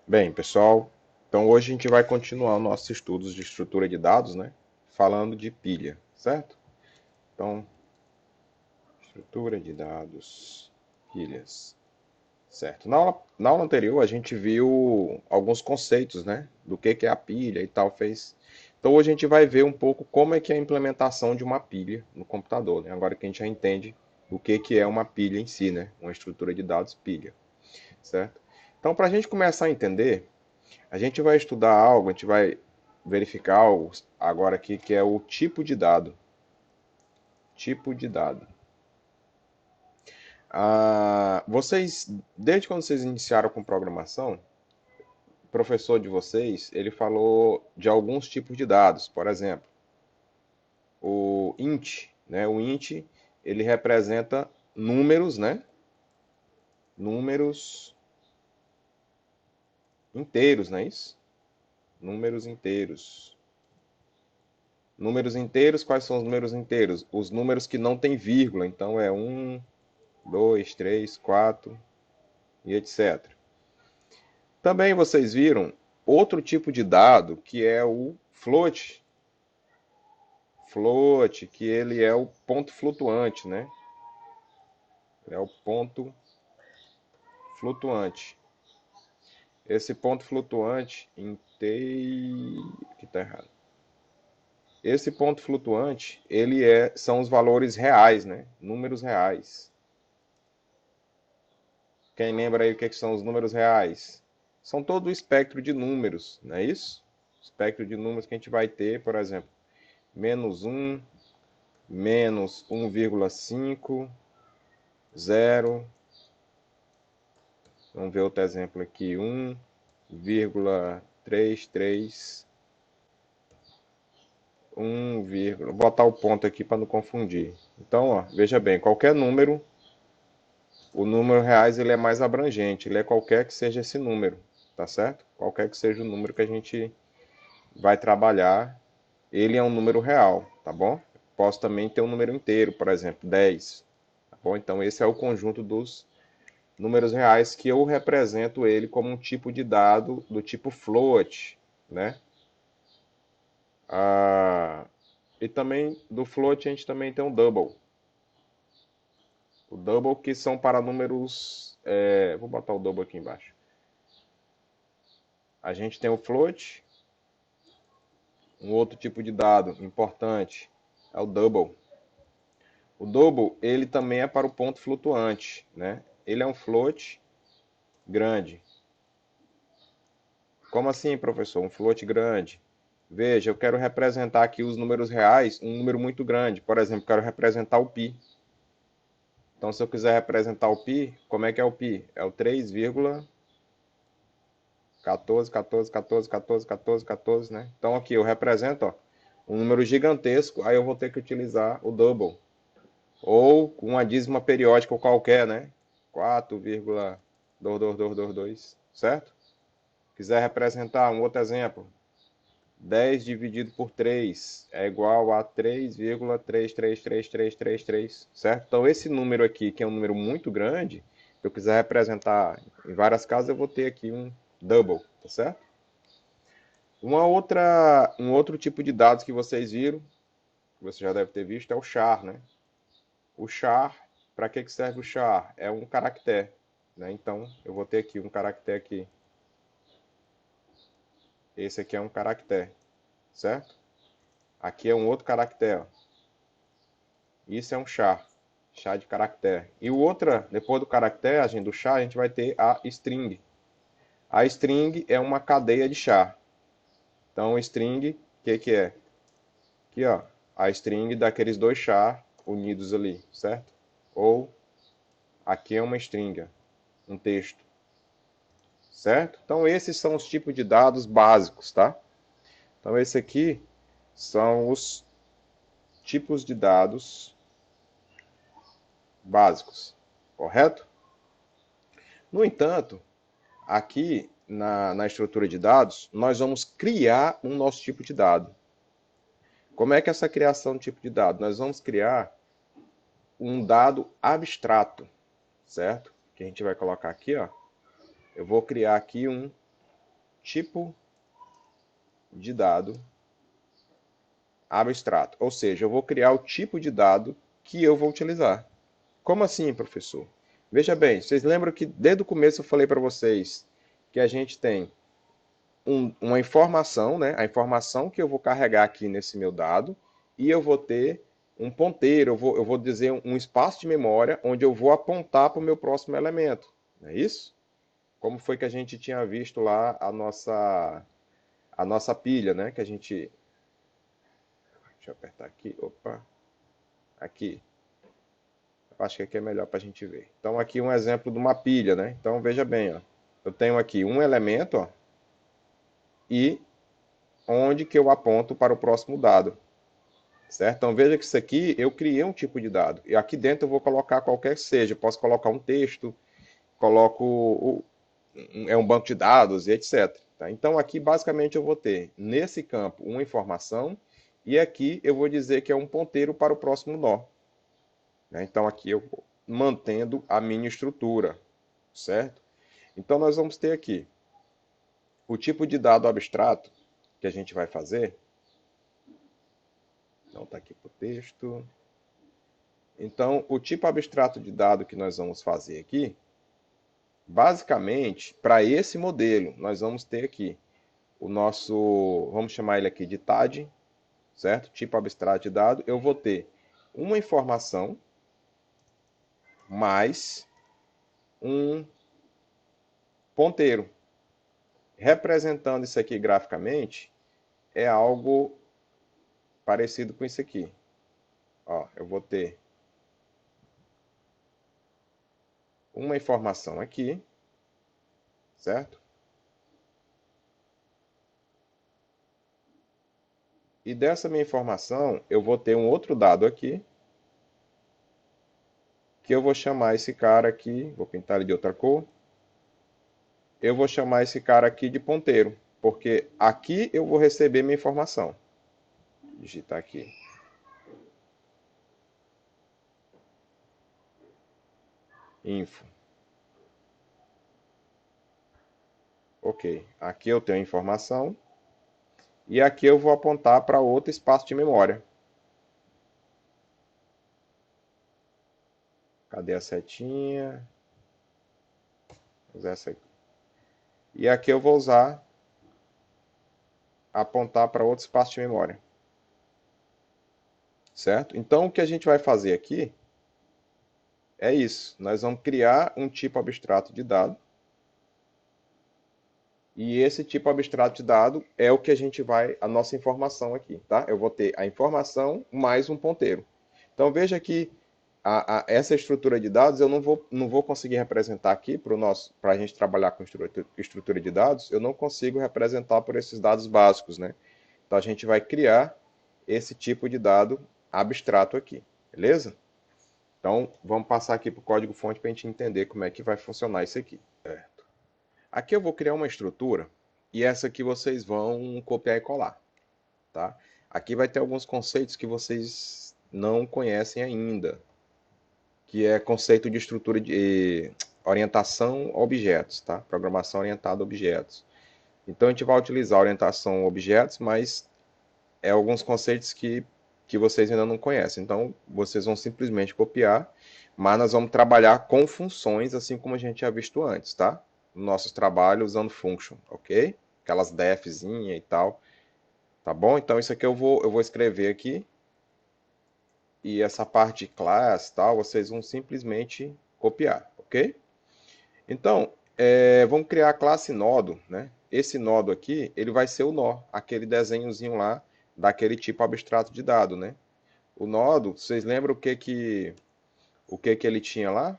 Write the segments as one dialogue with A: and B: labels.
A: Bem, pessoal, então hoje a gente vai continuar nossos estudos de estrutura de dados, né? Falando de pilha, certo? Então, estrutura de dados, pilhas, certo. Na aula anterior a gente viu alguns conceitos, né? Do que é a pilha e tal, fez. Então hoje a gente vai ver um pouco como é que é a implementação de uma pilha no computador, né? Agora que a gente já entende o que é uma pilha em si, né? Uma estrutura de dados pilha, certo? Então, para a gente começar a entender, a gente vai estudar algo, a gente vai verificar algo agora aqui que é o tipo de dado. Tipo de dado. Vocês, desde quando vocês iniciaram com programação, o professor de vocês, ele falou de alguns tipos de dados. Por exemplo, o int, né? O int, ele representa números, né? Números inteiros, não é isso? Números inteiros. Números inteiros, quais são os números inteiros? Os números que não tem vírgula, então é um, 2, 3, 4 e etc. Também vocês viram outro tipo de dado que é o float. Float, que ele é o ponto flutuante, né? É o ponto flutuante. Esse ponto flutuante inteiro. Que tá errado. Esse ponto flutuante, são os valores reais, né? Números reais. Quem lembra aí o que são os números reais? São todo o espectro de números, não é isso? Espectro de números que a gente vai ter, por exemplo, menos um, menos 1,5, 0. Vamos ver outro exemplo aqui, 1,33, 1, vou botar o ponto aqui para não confundir. Então, ó, veja bem, qualquer número, o número reais ele é mais abrangente, ele é qualquer que seja esse número, tá certo? Qualquer que seja o número que a gente vai trabalhar, ele é um número real, tá bom? Posso também ter um número inteiro, por exemplo, 10, tá bom? Então esse é o conjunto dos números reais que eu represento ele como um tipo de dado do tipo float, né? Ah, e também do float a gente também tem o double. O double que são para números, vou botar o double aqui embaixo. A gente tem o float, um outro tipo de dado importante é o double. O double, ele também é para o ponto flutuante, né? Ele é um float grande. Como assim, professor? Um float grande? Veja, eu quero representar aqui os números reais, um número muito grande. Por exemplo, quero representar o π. Então, se eu quiser representar o π, como é que é o π? É o 3,14, né? Então, aqui eu represento, ó, um número gigantesco, aí eu vou ter que utilizar o double. Ou uma dízima periódica qualquer, né? 4,22222, certo? Quiser representar um outro exemplo, 10 dividido por 3 é igual a 3,333333, certo? Então esse número aqui, que é um número muito grande, se eu quiser representar em várias casas, eu vou ter aqui um double, tá certo? Um outro tipo de dados que vocês viram, que você já deve ter visto, é o char, né? O char, para que serve o char? É um caractere, né? Então, eu vou ter aqui um caractere aqui. Esse aqui é um caractere, certo? Aqui é um outro caractere. Isso é um char, char de caractere. E o outra, depois do caractere, a gente, do char, a gente vai ter a string. A string é uma cadeia de char. Então, string, o que é? Aqui, ó, a string daqueles dois char unidos ali, certo? Ou aqui é uma string, um texto. Certo? Então esses são os tipos de dados básicos, tá? Então esse aqui são os tipos de dados básicos, correto? No entanto, aqui na estrutura de dados, nós vamos criar um nosso tipo de dado. Como é que é essa criação de tipo de dado? Nós vamos criar um dado abstrato, certo? Que a gente vai colocar aqui, ó. Eu vou criar aqui um tipo de dado abstrato. Ou seja, eu vou criar o tipo de dado que eu vou utilizar. Como assim, professor? Veja bem, vocês lembram que desde o começo eu falei para vocês que a gente tem uma informação, né? A informação que eu vou carregar aqui nesse meu dado, e eu vou ter um ponteiro, eu vou dizer um espaço de memória onde eu vou apontar para o meu próximo elemento. Não é isso? Como foi que a gente tinha visto lá a nossa pilha, né? Que a gente. Deixa eu apertar aqui. Opa! Aqui. Acho que aqui é melhor para a gente ver. Então, aqui um exemplo de uma pilha, né? Então, veja bem, ó. Eu tenho aqui um elemento, ó, e onde que eu aponto para o próximo dado, certo? Então, veja que isso aqui eu criei um tipo de dado. E aqui dentro eu vou colocar qualquer que seja. Eu posso colocar um texto, coloco é um banco de dados e etc. Tá? Então, aqui basicamente eu vou ter nesse campo uma informação e aqui eu vou dizer que é um ponteiro para o próximo nó. Né? Então, aqui eu mantendo a minha estrutura, certo? Então, nós vamos ter aqui o tipo de dado abstrato que a gente vai fazer. Então, está aqui para o texto. Então, o tipo abstrato de dado que nós vamos fazer aqui, basicamente, para esse modelo, nós vamos ter aqui o nosso, vamos chamar ele aqui de TAD, certo? Tipo abstrato de dado. Eu vou ter uma informação mais um ponteiro. Representando isso aqui graficamente, é algo parecido com isso aqui. Ó, eu vou ter uma informação aqui, certo? E dessa minha informação, eu vou ter um outro dado aqui, que eu vou chamar esse cara aqui, vou pintar ele de outra cor. Eu vou chamar esse cara aqui de ponteiro, porque aqui eu vou receber minha informação. Vou digitar aqui. Info. Ok. Aqui eu tenho a informação. E aqui eu vou apontar para outro espaço de memória. Cadê a setinha? Vou usar essa aqui. E aqui eu vou usar apontar para outro espaço de memória. Certo? Então o que a gente vai fazer aqui é isso. Nós vamos criar um tipo abstrato de dado. E esse tipo abstrato de dado é o que a gente vai, a nossa informação aqui, tá? Eu vou ter a informação mais um ponteiro. Então veja que essa estrutura de dados eu não vou conseguir representar aqui para a gente trabalhar com estrutura de dados, eu não consigo representar por esses dados básicos, né? Então a gente vai criar esse tipo de dado abstrato aqui, beleza? Então vamos passar aqui para o código-fonte para a gente entender como é que vai funcionar isso aqui. Aqui eu vou criar uma estrutura e essa aqui vocês vão copiar e colar, tá? Aqui vai ter alguns conceitos que vocês não conhecem ainda, que é conceito de estrutura de orientação a objetos, tá? Programação orientada a objetos. Então a gente vai utilizar orientação a objetos, mas é alguns conceitos que vocês ainda não conhecem. Então vocês vão simplesmente copiar, mas nós vamos trabalhar com funções, assim como a gente já visto antes, tá? Nossos trabalhos usando function, ok? Aquelas defzinha e tal, tá bom? Então isso aqui eu vou escrever aqui e essa parte de class tal, vocês vão simplesmente copiar, ok? Então, vamos criar a classe nodo, né? Esse nodo aqui, ele vai ser o nó, aquele desenhozinho lá daquele tipo abstrato de dado, né? O nodo, vocês lembram o que ele tinha lá?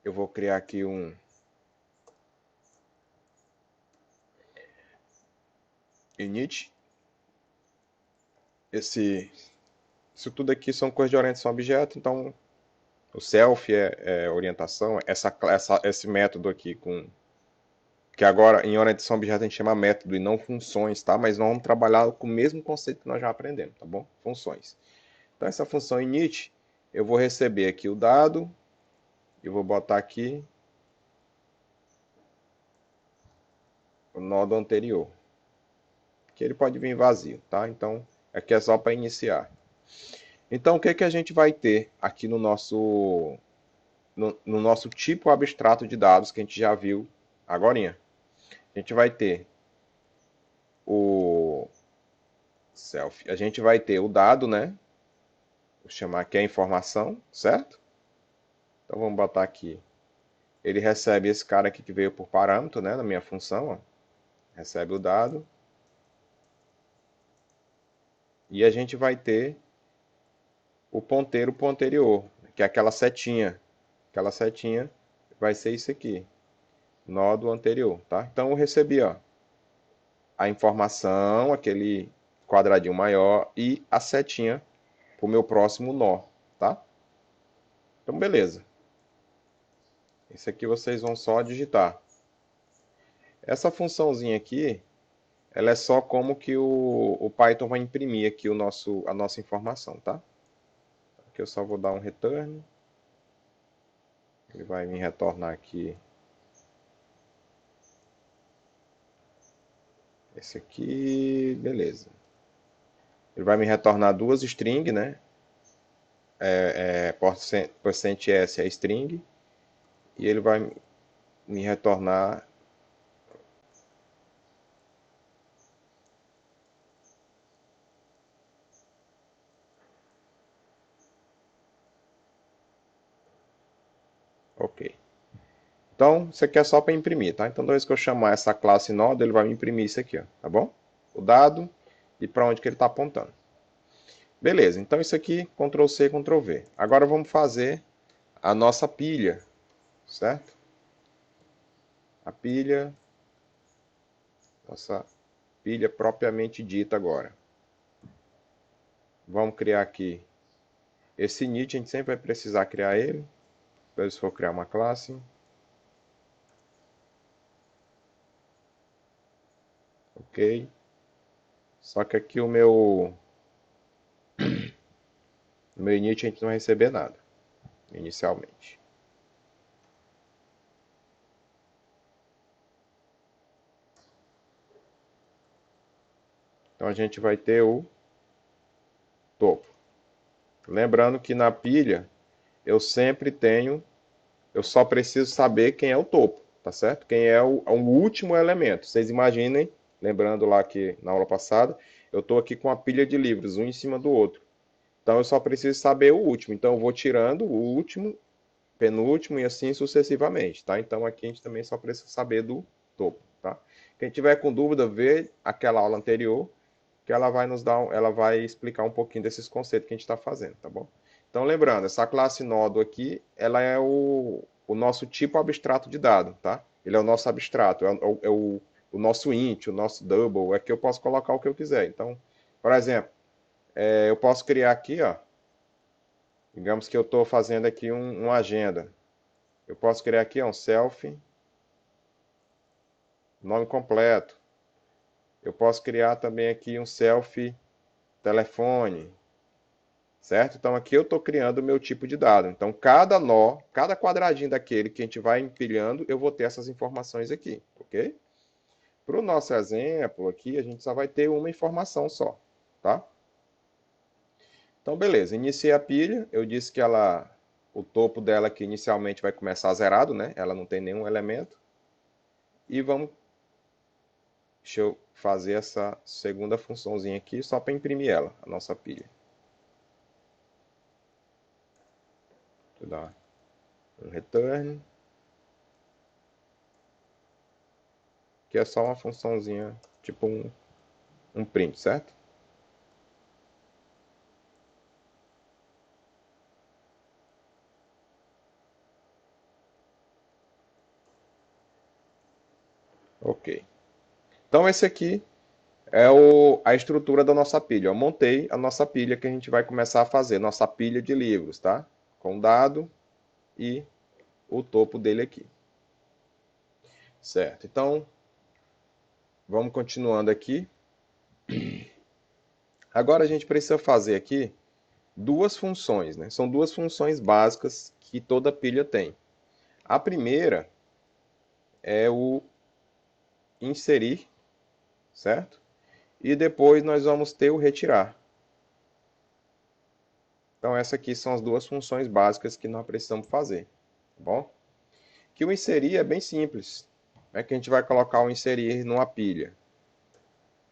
A: Eu vou criar aqui um init. Isso tudo aqui são coisas de orientação a objeto, então o self é orientação, esse método aqui que agora em orientação a objeto a gente chama método e não funções, tá? Mas nós vamos trabalhar com o mesmo conceito que nós já aprendemos, tá bom? Funções. Então essa função init, eu vou receber aqui o dado, eu vou botar aqui o nodo anterior, que ele pode vir vazio, tá? Então, aqui é só para iniciar. Então, o que que a gente vai ter aqui no nosso tipo abstrato de dados que a gente já viu agorinha? A gente vai ter o self, a gente vai ter o dado, né? Vou chamar aqui a informação, certo? Então, vamos botar aqui. Ele recebe esse cara aqui que veio por parâmetro, né? Na minha função, ó. Recebe o dado. E a gente vai ter o ponteiro para o anterior, que é aquela setinha. Aquela setinha vai ser isso aqui, nó anterior, tá? Então eu recebi, ó, a informação, aquele quadradinho maior e a setinha para o meu próximo nó, tá? Então beleza. Esse aqui vocês vão só digitar. Essa funçãozinha aqui, ela é só como que o Python vai imprimir aqui a nossa informação, tá? Aqui eu só vou dar um return. Ele vai me retornar aqui esse aqui, beleza. Ele vai me retornar duas strings, né? %s é string. E ele vai me retornar ok. Então, isso aqui é só para imprimir, tá? Então, toda vez que eu chamar essa classe nodo, ele vai me imprimir isso aqui, ó, tá bom? O dado e para onde que ele está apontando. Beleza, então isso aqui, Ctrl C, Ctrl V. Agora vamos fazer a nossa pilha, certo? A pilha, nossa pilha propriamente dita agora. Vamos criar aqui esse init, a gente sempre vai precisar criar ele. Depois se for criar uma classe. Ok. Só que aqui o meu init a gente não vai receber nada, inicialmente. Então a gente vai ter o topo. Lembrando que na pilha eu sempre tenho, eu só preciso saber quem é o topo, tá certo? Quem é o último elemento. Vocês imaginem, lembrando lá que na aula passada, eu estou aqui com uma pilha de livros, um em cima do outro. Então eu só preciso saber o último. Então eu vou tirando o último, penúltimo e assim sucessivamente, tá? Então aqui a gente também só precisa saber do topo, tá? Quem tiver com dúvida, vê aquela aula anterior, que ela vai nos dar, ela vai explicar um pouquinho desses conceitos que a gente está fazendo, tá bom? Então lembrando, essa classe nodo aqui, ela é o nosso tipo abstrato de dado, tá? Ele é o nosso abstrato, o nosso int, o nosso double, é que eu posso colocar o que eu quiser. Então, por exemplo, eu posso criar aqui, ó, digamos que eu estou fazendo aqui uma agenda. Eu posso criar aqui ó, um self, nome completo. Eu posso criar também aqui um self telefone, certo? Então aqui eu estou criando o meu tipo de dado. Então cada nó, cada quadradinho daquele que a gente vai empilhando, eu vou ter essas informações aqui, ok? Para o nosso exemplo aqui, a gente só vai ter uma informação só, tá? Então beleza, iniciei a pilha, eu disse que o topo dela aqui inicialmente vai começar zerado, né? Ela não tem nenhum elemento. E deixa eu fazer essa segunda funçãozinha aqui só para imprimir ela, a nossa pilha. Vou dar um return. Que é só uma funçãozinha, tipo um print, certo? Ok. Então esse aqui é a estrutura da nossa pilha. Eu montei a nossa pilha que a gente vai começar a fazer, nossa pilha de livros, tá? Com dado e o topo dele aqui. Certo. Então, vamos continuando aqui. Agora a gente precisa fazer aqui duas funções, né? São duas funções básicas que toda pilha tem. A primeira é inserir, certo? E depois nós vamos ter o retirar. Então essas aqui são as duas funções básicas que nós precisamos fazer, tá bom? Que o inserir é bem simples. É que a gente vai colocar o inserir numa pilha.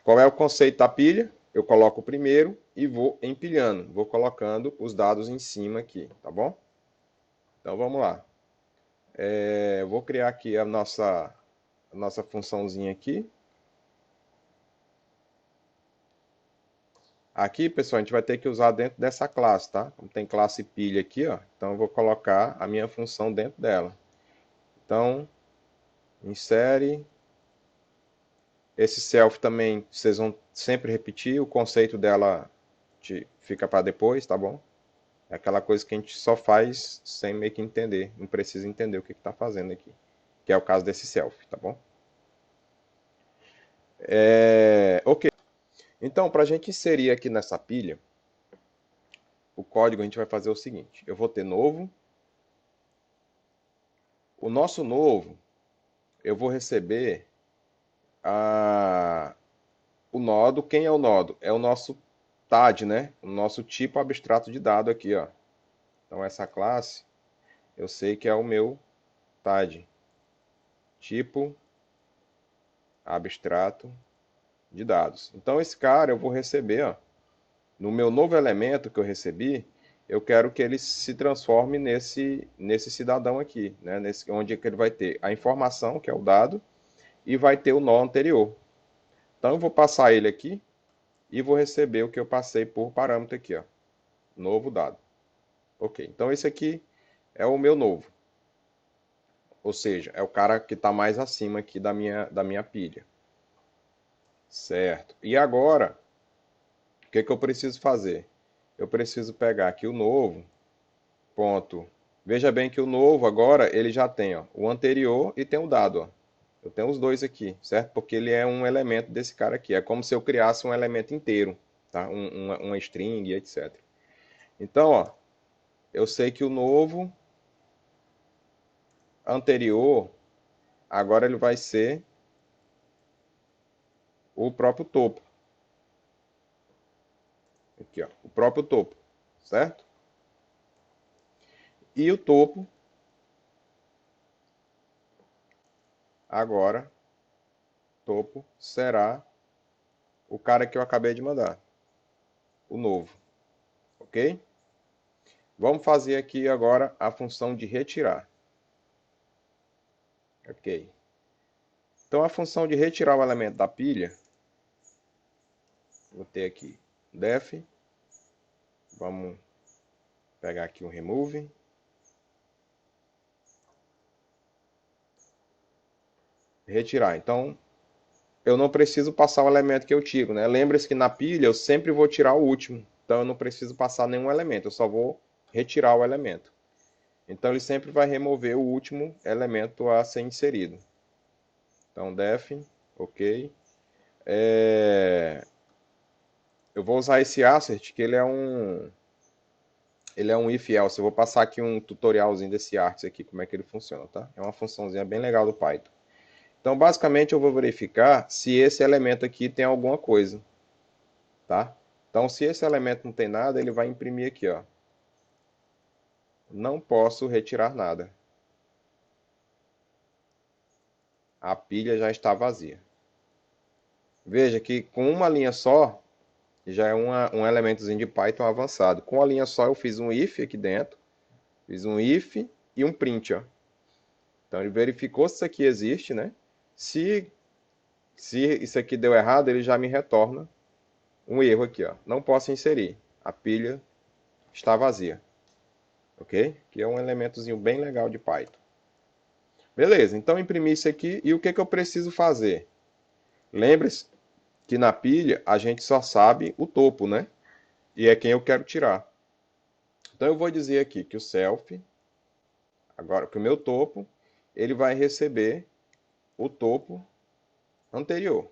A: Qual é o conceito da pilha? Eu coloco o primeiro e vou empilhando. Vou colocando os dados em cima aqui, tá bom? Então vamos lá. Vou criar aqui a nossa funçãozinha aqui. Aqui, pessoal, a gente vai ter que usar dentro dessa classe, tá? Como tem classe pilha aqui, ó. Então eu vou colocar a minha função dentro dela. Então, insere. Esse self também, vocês vão sempre repetir. O conceito dela fica para depois, tá bom? É aquela coisa que a gente só faz sem meio que entender. Não precisa entender o que está fazendo aqui. Que é o caso desse self, tá bom? Ok. Então, para a gente inserir aqui nessa pilha, o código a gente vai fazer o seguinte. Eu vou ter novo. O nosso novo, eu vou receber o nodo. Quem é o nodo? É o nosso TAD, né? O nosso tipo abstrato de dado aqui, ó. Então, essa classe, eu sei que é o meu TAD. Tipo abstrato de dados. Então, esse cara eu vou receber, ó, no meu novo elemento que eu recebi, eu quero que ele se transforme nesse cidadão aqui, né? Onde que ele vai ter a informação, que é o dado, e vai ter o nó anterior. Então, eu vou passar ele aqui e vou receber o que eu passei por parâmetro aqui, ó, novo dado. Ok, então esse aqui é o meu novo. Ou seja, é o cara que está mais acima aqui da minha pilha. Certo. E agora, o que eu preciso fazer? Eu preciso pegar aqui o novo, ponto. Veja bem que o novo agora, ele já tem, ó, o anterior e tem o dado, ó. Eu tenho os dois aqui, certo? Porque ele é um elemento desse cara aqui. É como se eu criasse um elemento inteiro, tá? Uma string, etc. Então, ó, eu sei que o novo anterior, agora ele vai ser o próprio topo. Aqui, ó, o próprio topo, certo? E o topo, agora, topo será o cara que eu acabei de mandar, o novo, ok? Vamos fazer aqui agora a função de retirar, ok? Então a função de retirar o elemento da pilha, vou ter aqui def, vamos pegar aqui um remove, retirar. Então eu não preciso passar o elemento que eu tiro, né? Lembre-se que na pilha eu sempre vou tirar o último, então eu não preciso passar nenhum elemento, eu só vou retirar o elemento. Então ele sempre vai remover o último elemento a ser inserido. Então def, ok. Eu vou usar esse assert, que ele é um if else. Eu vou passar aqui um tutorialzinho desse arts aqui, como é que ele funciona, tá? É uma funçãozinha bem legal do Python. Então, basicamente, eu vou verificar se esse elemento aqui tem alguma coisa, tá? Então, se esse elemento não tem nada, ele vai imprimir aqui, ó. Não posso retirar nada. A pilha já está vazia. Veja que com uma linha só, já é um elementozinho de Python avançado. Com a linha só, eu fiz um if aqui dentro. Fiz um if e um print, ó. Então, ele verificou se isso aqui existe, né? Se isso aqui deu errado, ele já me retorna um erro aqui, ó. Não posso inserir. A pilha está vazia. Ok? Que é um elementozinho bem legal de Python. Beleza, então imprimi isso aqui. E o que eu preciso fazer? Lembre-se que na pilha a gente só sabe o topo, né? E é quem eu quero tirar. Então eu vou dizer aqui que o self, agora que o meu topo, ele vai receber o topo anterior.